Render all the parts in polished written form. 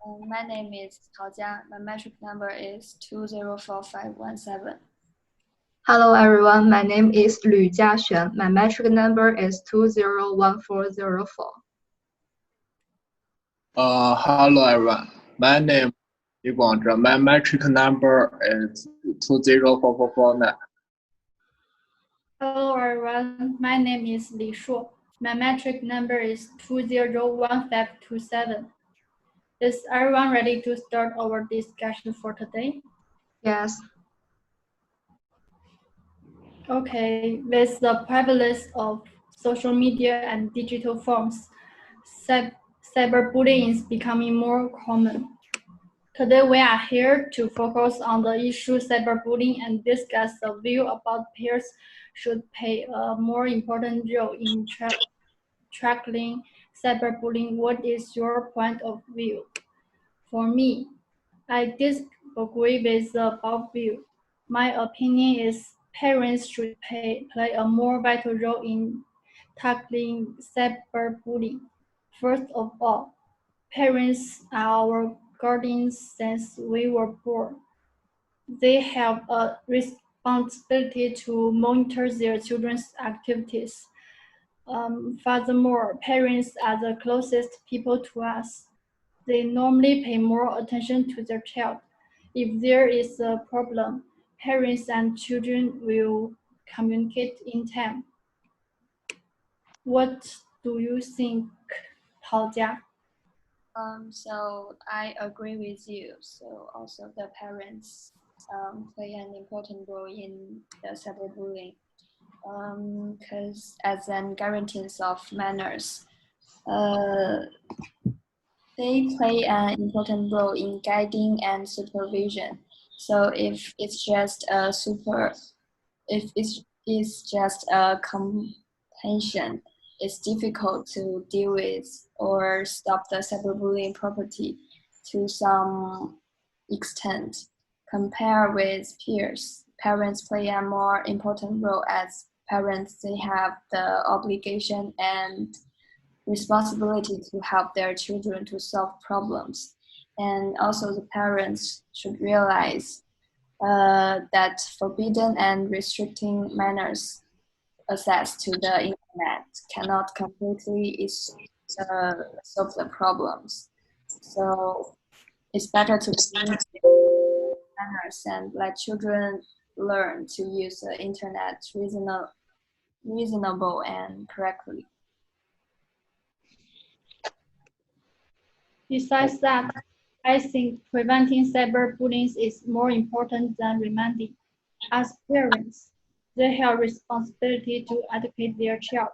My name is Tao Jia. My metric number is 204517. Hello everyone, my name is Lü Jiaxuan. My metric number is 201404. Hello everyone. My name is Li Guangzhe. My metric number is 204449. Hello everyone, my name is Li Shuo. My metric number is 201527. Is everyone ready to start our discussion for today? Yes. Okay, with the prevalence of social media and digital forms, cyberbullying is becoming more common. Today we are here to focus on the issue cyberbullying and discuss the view about peers should play a more important role in tackling cyberbullying. What is your point of view? For me, I disagree with the above view. My opinion is parents should play a more vital role in tackling cyberbullying. First of all, parents are our guardians since we were born. They have a responsibility to monitor their children's activities. Furthermore, parents are the closest people to us. They normally pay more attention to their child. If there is a problem, parents and children will communicate in time. What do you think, Tao Jia? So I agree with you. So also the parents play an important role in the cyberbullying because as an guarantors of manners, they play an important role in guiding and supervision. So if it's just a compensation, it's difficult to deal with or stop the cyberbullying property to some extent. Compared with peers, parents play a more important role. As parents, they have the obligation and responsibility to help their children to solve problems. And also the parents should realize that forbidden and restricting manners access to the internet cannot completely solve the problems. So it's better to teach manners and let children learn to use the internet reasonable and correctly. Besides that, I think preventing cyberbullying is more important than remanding. As parents, they have responsibility to educate their child.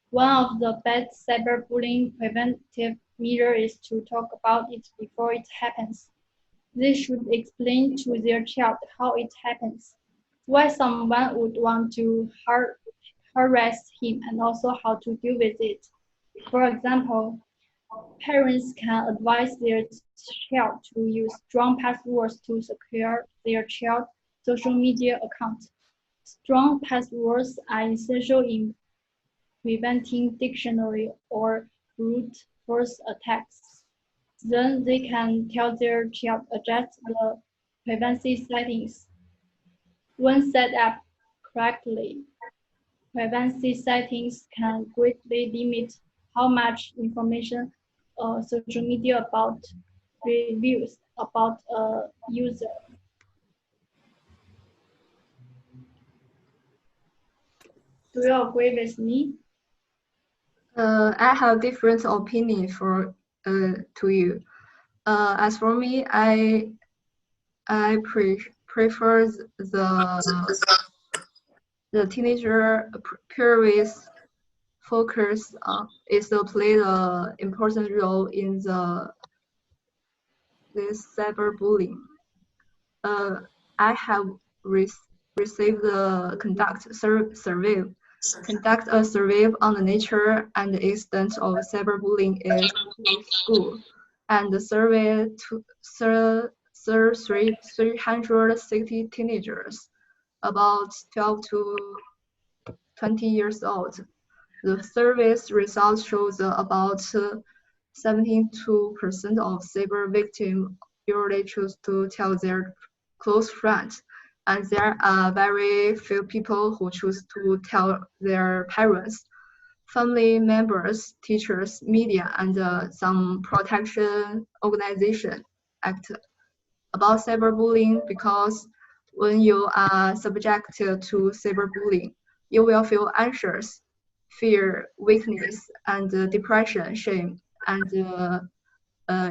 One of the best cyberbullying preventive measures is to talk about it before it happens. They should explain to their child how it happens, why someone would want to harass him, and also how to deal with it. For example, parents can advise their child to use strong passwords to secure their child's social media account. Strong passwords are essential in preventing dictionary or brute force attacks. Then they can tell their child adjust the privacy settings. When set up correctly, privacy settings can greatly limit how much information social media about reviews about a user. Do you agree with me? I have different opinion to you. As for me, I prefer the teenager peers focus is to play the important role in this cyberbullying. I have received the conduct a survey on the nature and the extent of cyberbullying in school, and the survey to 360 teenagers, about 12 to 20 years old. The survey's results shows about 72% of cyber victims usually choose to tell their close friends, and there are very few people who choose to tell their parents, family members, teachers, media, and some protection organization act about cyberbullying, because when you are subjected to cyberbullying, you will feel anxious, fear, weakness, and depression, shame, and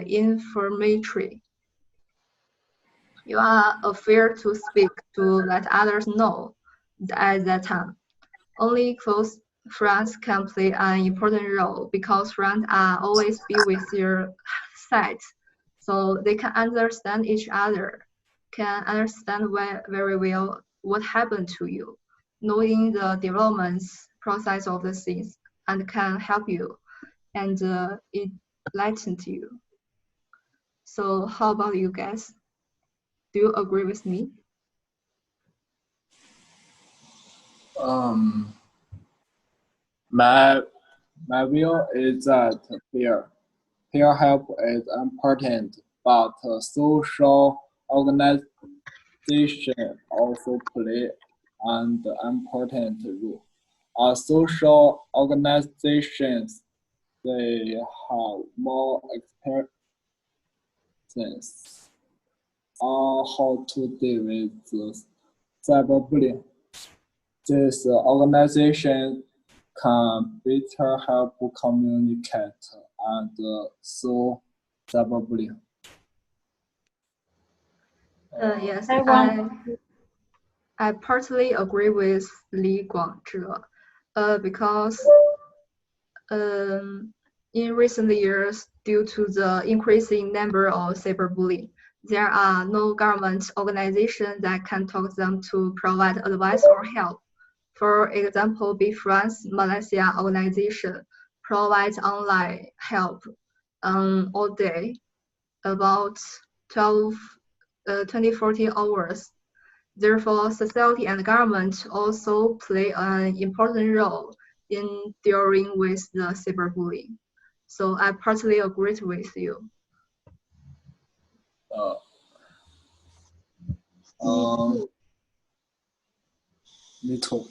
inflammatory. You are afraid to speak, to let others know at that time. Only close friends can play an important role, because friends are always be with your side, so they can understand each other, can understand very well what happened to you, knowing the developments process of the things, and can help you, and it lightens you. So how about you guys? Do you agree with me? My view is that peer help is important, but social organization also play an important role. Social organizations, they have more experience on how to deal with cyberbullying. This organization can better help communicate and solve cyberbullying. Yes, I I partly agree with Li Guangzhe, because in recent years, due to the increasing number of cyberbullying, there are no government organizations that can talk them to provide advice or help. For example, BeFriends Malaysia organization provides online help all day, about 40 hours. Therefore, society and government also play an important role in dealing with the cyberbullying. So I partly agree with you. Me too.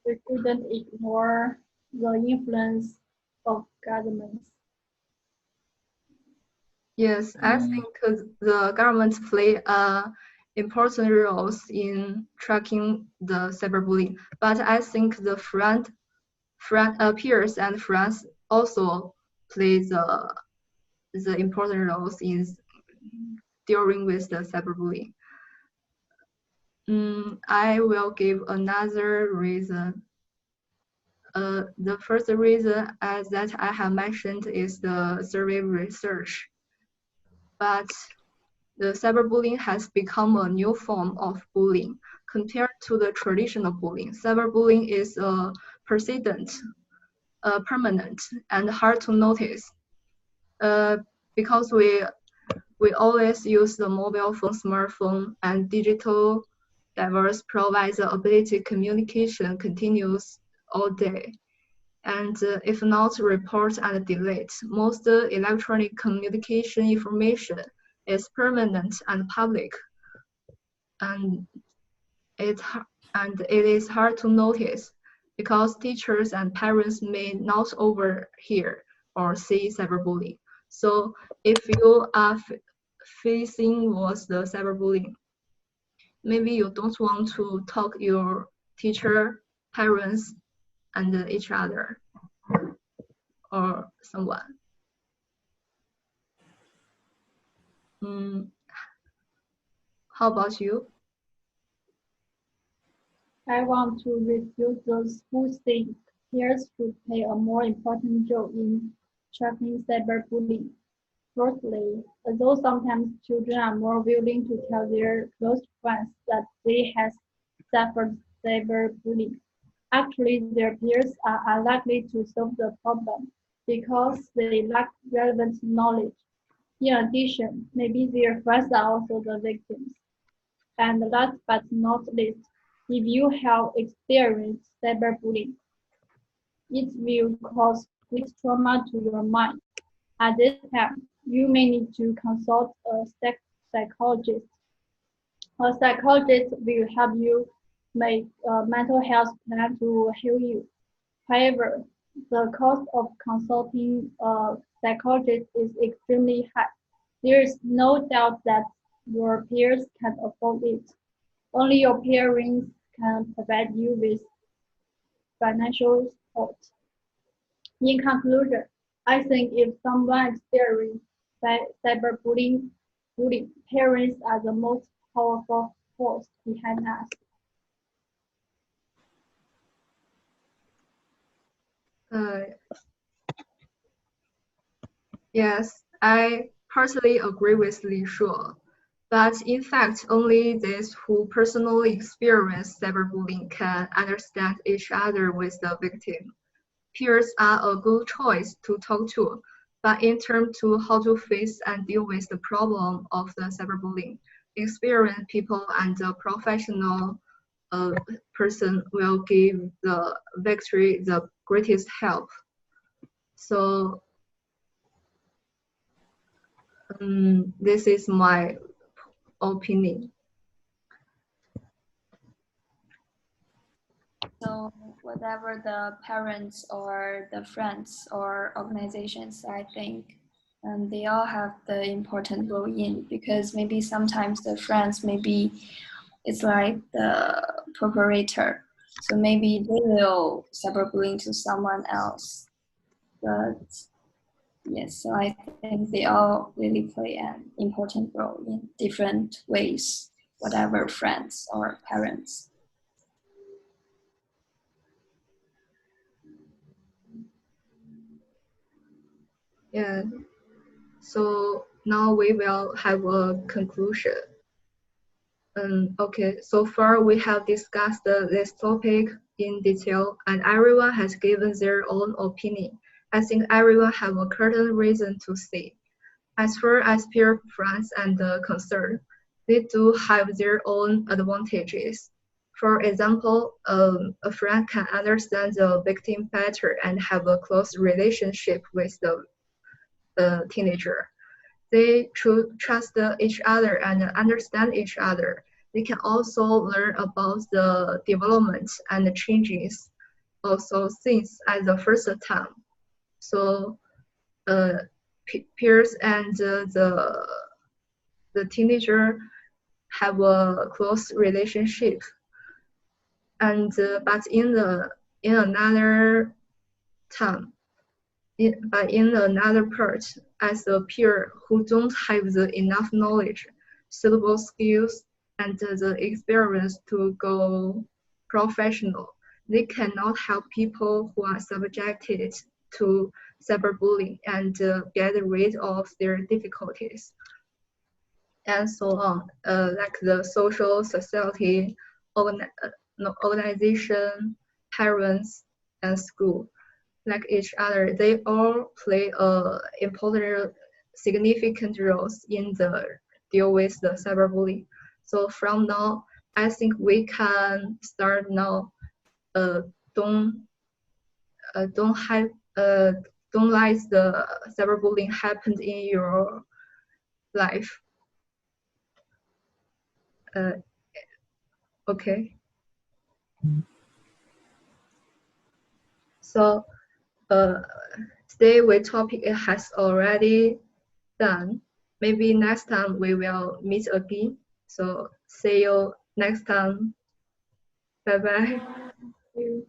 We shouldn't ignore the influence of governments. Yes, I think the government play important roles in tracking the cyberbullying, but I think the peers and friends also play the important roles in dealing with the cyberbullying. I will give another reason. The first reason that I have mentioned is the survey research. But the cyberbullying has become a new form of bullying compared to the traditional bullying. Cyberbullying is persistent, permanent, and hard to notice, because we always use the mobile phone, smartphone, and digital device provides the ability communication continues all day. And if not report and delete, most electronic communication information is permanent and public. And it is hard to notice, because teachers and parents may not overhear or see cyberbullying. So if you are facing was the cyberbullying, maybe you don't want to talk your teacher, parents, and each other or someone. How about you? I want to refute those who think peers should play a more important role in tracking cyberbullying. Firstly, although sometimes children are more willing to tell their close friends that they have suffered cyberbullying, actually their peers are unlikely to solve the problem because they lack relevant knowledge. In addition, maybe their friends are also the victims. And last but not least, if you have experienced cyberbullying, It will cause great trauma to your mind. At this time, you may need to consult a psychologist. A psychologist will help you make a mental health plan to heal you. However, the cost of consulting a psychologist is extremely high. There is no doubt that your peers can afford it. Only your parents can provide you with financial support. In conclusion, I think if someone experiences cyberbullying, parents are the most powerful force behind us. Yes, I partially agree with Li Shuo, but in fact, only those who personally experience cyberbullying can understand each other with the victim. Peers are a good choice to talk to, but in terms to how to face and deal with the problem of the cyberbullying, experienced people and a professional person will give the victory the greatest help. So this is my opinion. So whatever the parents or the friends or organizations, I think they all have the important role in, because maybe sometimes the friends, maybe it's like the preparator. So maybe they will cyberbullying to someone else. But yes, so I think they all really play an important role in different ways, whatever friends or parents. Yeah. So now we will have a conclusion. Okay, so far we have discussed this topic in detail and everyone has given their own opinion. I think everyone have a certain reason to say. As far as peer friends and concern, they do have their own advantages. For example, a friend can understand the victim better and have a close relationship with the teenager. They trust each other and understand each other. They can also learn about the development and the changes also since at the first time. So peers and the teenager have a close relationship. And but in another time, but in another part, as a peer who don't have the enough knowledge, suitable skills, and the experience to go professional, they cannot help people who are subjected to cyberbullying and get rid of their difficulties, and so on. Like the social society, organization, parents, and school like each other, they all play important, significant roles in the deal with the cyberbullying. So from now, I think we can start now. Don't have don't let the cyberbullying happen in your life. Okay. So today we topic has already done. Maybe next time we will meet again. So see you next time. Bye bye. You